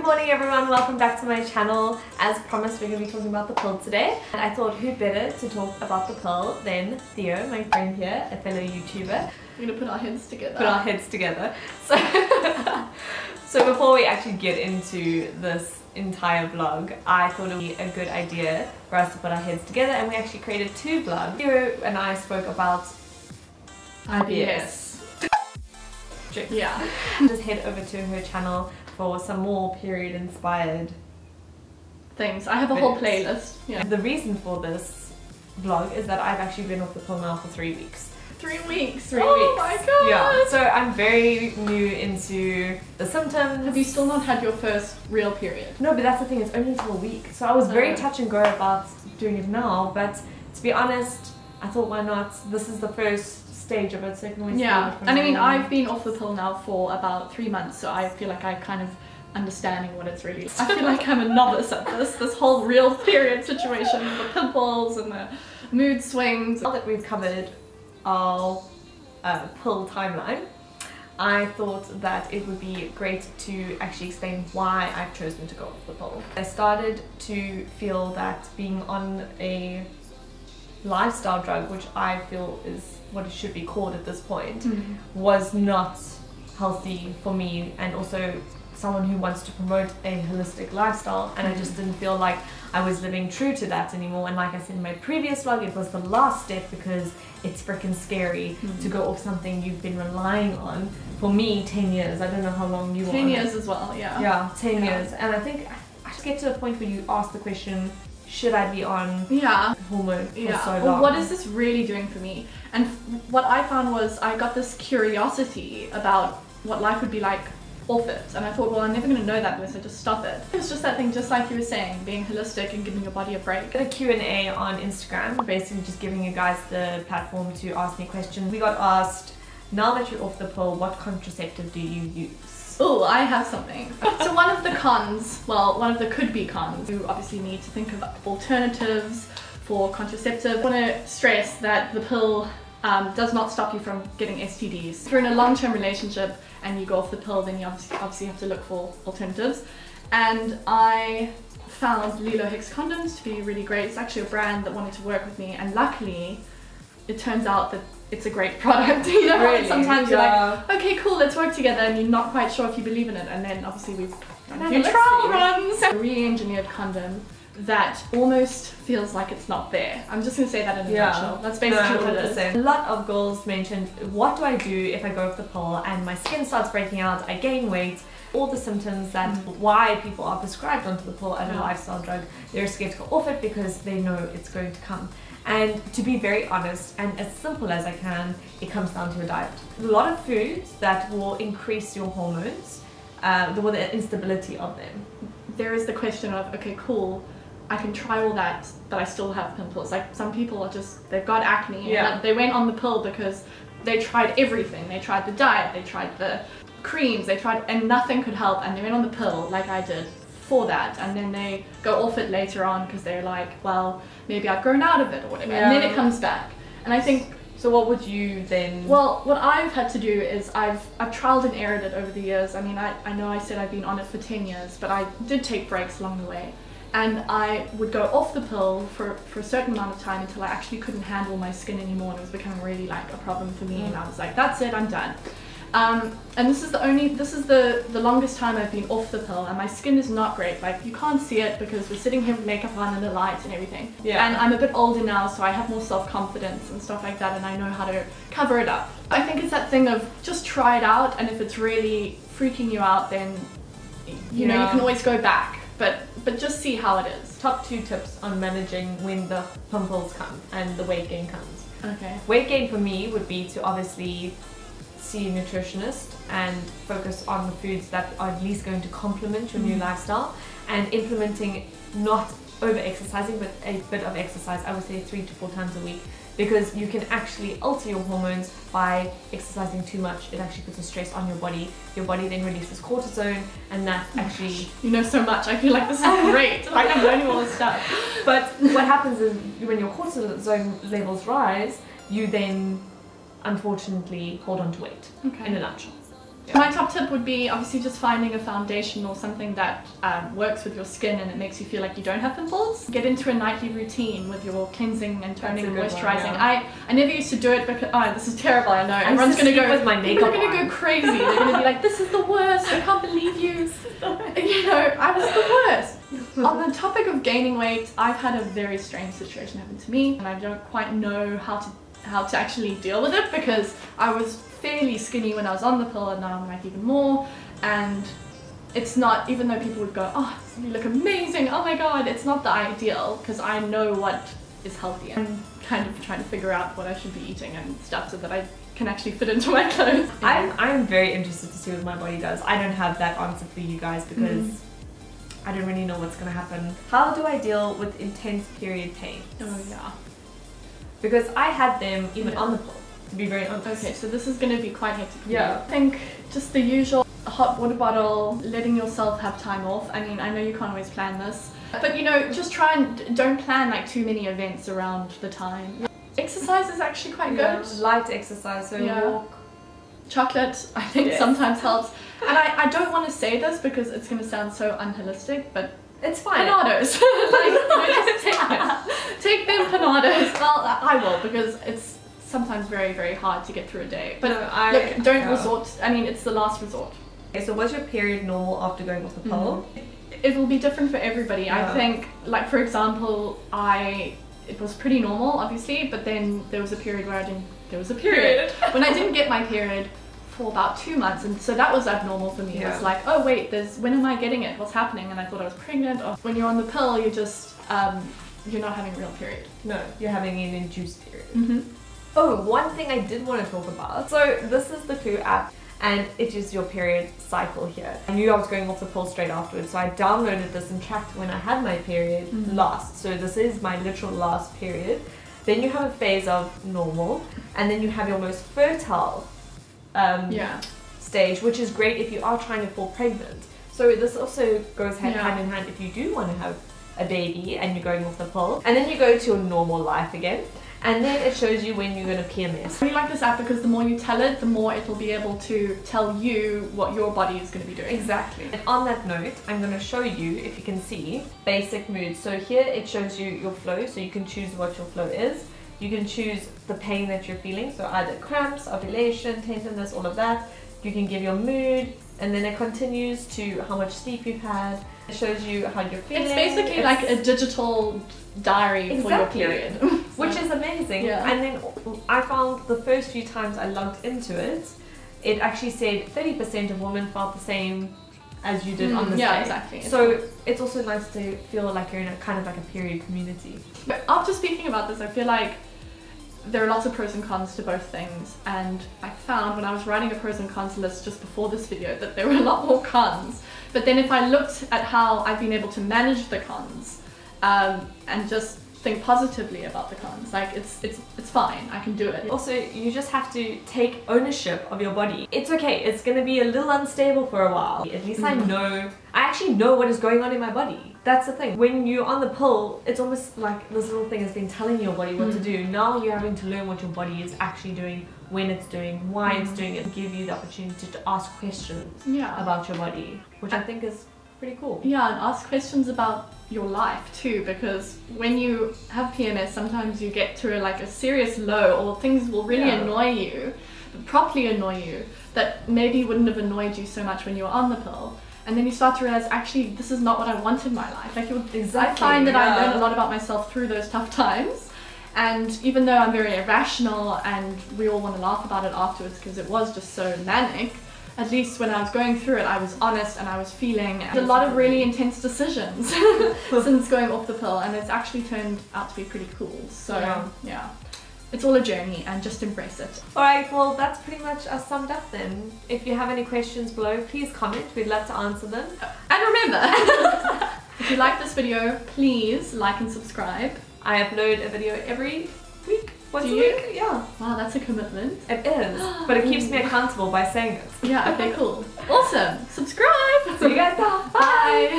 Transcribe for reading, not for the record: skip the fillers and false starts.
Good morning everyone, welcome back to my channel. As promised, we're going to be talking about the pill today. And I thought who better to talk about the pill than Theo, my friend here, a fellow YouTuber. We're going to put our heads together. Put our heads together. So before we actually get into this entire vlog, I thought it would be a good idea for us to put our heads together, and we actually created two vlogs. Theo and I spoke about IBS. Yeah. Just head over to her channel for some more period inspired things. I have a whole playlist. Yeah. The reason for this vlog is that I've actually been off the pill now for 3 weeks. 3 weeks? 3 weeks. Oh my god! Yeah, so I'm very new into the symptoms. Have you still not had your first real period? No, but that's the thing, it's only until a week. So I was very touch and go about doing it now, but to be honest, I thought why not? This is the first stage of it, so I can always and I mean, I've been off the pill now for about 3 months, so I feel like I kind of understanding what it's really like. I feel like I'm a novice at this whole real period situation, the pimples and the mood swings. Now that we've covered our pill timeline, I thought that it would be great to actually explain why I've chosen to go off the pill. I started to feel that being on a lifestyle drug, which I feel is what it should be called at this point, was not healthy for me, and also someone who wants to promote a holistic lifestyle, and I just didn't feel like I was living true to that anymore. And like I said in my previous vlog, it was the last step because it's freaking scary to go off something you've been relying on for me 10 years. I don't know how long you 10 years as well, yeah. Yeah, 10 years. And I think I just get to a point where you ask the question, should I be on hormone for so long? Well, what is this really doing for me? And what I found was I got this curiosity about what life would be like off it, and I thought, well, I'm never going to know that unless I just stop it. It was just that thing, just like you were saying, being holistic and giving your body a break. A Q&A on Instagram, basically just giving you guys the platform to ask me questions. We got asked, now that you're off the pill, what contraceptive do you use? Oh, I have something. So one of the cons, well, one of the could-be cons, you obviously need to think of alternatives for contraceptive. I want to stress that the pill does not stop you from getting STDs. If you're in a long-term relationship and you go off the pill, then you obviously have to look for alternatives. And I found Lilo Hex condoms to be really great. It's actually a brand that wanted to work with me, and luckily it turns out that it's a great product. You know, really? Sometimes you're like, okay, cool, let's work together, and you're not quite sure if you believe in it, and then obviously we've done a few trial runs. A re-engineered condom that almost feels like it's not there. I'm just going to say that in a nutshell. That's basically what it is. A lot of girls mentioned, what do I do if I go off the pill and my skin starts breaking out, I gain weight, all the symptoms that why people are prescribed onto the pill as a lifestyle drug. They're scared to go off it because they know it's going to come. And to be very honest, and as simple as I can, it comes down to a diet. A lot of foods that will increase your hormones, the instability of them. There is the question of, okay, cool, I can try all that, but I still have pimples. Like, some people are just, they've got acne, and they went on the pill because they tried everything. They tried the diet, they tried the creams, they tried, and nothing could help, and they went on the pill like I did for that, and then they go off it later on because they're like, well, maybe I've grown out of it or whatever, and then it comes back. And I think, so what would you then? Well, what I've had to do is I've trialed and errored it over the years. I mean, I know I said I've been on it for 10 years, but I did take breaks along the way. And I would go off the pill for a certain amount of time until I actually couldn't handle my skin anymore, and it was becoming really like a problem for me, and I was like, that's it, I'm done. And this is the longest time I've been off the pill, and my skin is not great. Like, you can't see it because we're sitting here with makeup on and the lights and everything. And I'm a bit older now, so I have more self-confidence and stuff like that, and I know how to cover it up. I think it's that thing of just try it out, and if it's really freaking you out, then you know, you can always go back. But just see how it is. Top 2 tips on managing when the pimples come and the weight gain comes. Okay. Weight gain for me would be to obviously see a nutritionist and focus on the foods that are at least going to complement your new lifestyle, and implementing not over exercising but a bit of exercise. I would say 3 to 4 times a week, because you can actually alter your hormones by exercising too much. It actually puts a stress on your body. Your body then releases cortisone, and that actually... You know so much. I feel like this is great. Like, I'm learning all this stuff. But what happens is when your cortisone levels rise, you then unfortunately hold on to weight, in a nutshell. Yeah. My top tip would be obviously just finding a foundation or something that works with your skin and it makes you feel like you don't have pimples. Get into a nightly routine with your cleansing and toning and moisturizing. One, yeah. I never used to do it because, oh, this is terrible, I know. Everyone's going to go, with my makeup people are going to go crazy. They're going to be like, this is the worst, I can't believe you. You know, I was the worst. On the topic of gaining weight, I've had a very strange situation happen to me and I don't quite know how to actually deal with it because I was fairly skinny when I was on the pill and now I'm like even more, and it's not, even though people would go, oh, you look amazing, oh my god, it's not the ideal because I know what is healthy. I'm kind of trying to figure out what I should be eating and stuff so that I can actually fit into my clothes. I'm very interested to see what my body does. I don't have that answer for you guys because I don't really know what's going to happen. How do I deal with intense period pain? Oh yeah. Because I had them even on the pill, to be very honest. Okay, so this is going to be quite hectic for Yeah. you. I think just the usual hot water bottle, letting yourself have time off. I mean, I know you can't always plan this, but you know, just try and don't plan like too many events around the time. Exercise is actually quite good. Light exercise, so walk. Chocolate, I think sometimes helps. And I don't want to say this because it's going to sound so unholistic, but it's fine. Panados. Like, you know, just take them. Take them Panados. Well, I will because it's sometimes very, very hard to get through a day. But no, look, don't resort. I mean, it's the last resort. Okay, so was your period normal after going off the pill? It will be different for everybody. Yeah. I think, like for example, it was pretty normal, obviously, but then there was a period where there was a period when I didn't get my period for about 2 months, and so that was abnormal for me. It was like, oh wait, when am I getting it? What's happening? And I thought I was pregnant. Or when you're on the pill, you're just you're not having a real period. No, you're having an induced period. Oh, one thing I did want to talk about. So this is the Clue app and it is your period cycle here. I knew I was going off the pill straight afterwards, so I downloaded this and tracked when I had my period last. So this is my literal last period. Then you have a phase of normal, and then you have your most fertile stage, which is great if you are trying to fall pregnant. So this also goes hand in hand if you do want to have a baby and you're going off the pill. And then you go to your normal life again. And then it shows you when you're going to PMS. I really like this app because the more you tell it, the more it'll be able to tell you what your body is going to be doing. Exactly. And on that note, I'm going to show you, if you can see, basic moods. So here it shows you your flow, so you can choose what your flow is. You can choose the pain that you're feeling, so either cramps, ovulation, tenderness, all of that. You can give your mood, and then it continues to how much sleep you've had. It shows you how you're feeling. It's basically like a digital diary for your period. Which is amazing. Yeah. And then I found the first few times I logged into it, it actually said 30% of women felt the same as you did on this day. Exactly. So it's also nice to feel like you're in a kind of like a period community. But after speaking about this, I feel like there are lots of pros and cons to both things, and I found when I was writing a pros and cons list just before this video that there were a lot more cons. But then if I looked at how I've been able to manage the cons and just think positively about the cons, like it's fine, I can do it. Also, you just have to take ownership of your body. It's okay, it's going to be a little unstable for a while. At least I actually know what is going on in my body. That's the thing. When you're on the pill, it's almost like this little thing has been telling your body what to do. Now you're having to learn what your body is actually doing, when it's doing, why it's doing it, and give you the opportunity to ask questions about your body, which I think is pretty cool. Yeah, and ask questions about your life too, because when you have PMS, sometimes you get to like a serious low, or things will really annoy you, properly annoy you, that maybe wouldn't have annoyed you so much when you were on the pill. And then you start to realize, actually, this is not what I wanted in my life. Like, I find that I learned a lot about myself through those tough times. And even though I'm very irrational and we all want to laugh about it afterwards because it was just so manic, at least when I was going through it, I was honest and I was feeling a lot of really intense decisions since going off the pill, and it's actually turned out to be pretty cool. So yeah. It's all a journey, and just embrace it. Alright, well that's pretty much us summed up then. If you have any questions below, please comment. We'd love to answer them. And remember, if you like this video, please like and subscribe. I upload a video every week. Once a week? Yeah. Wow, that's a commitment. It is, but it keeps me accountable by saying it. Yeah, okay, cool. Awesome. Subscribe! See you guys now. Bye!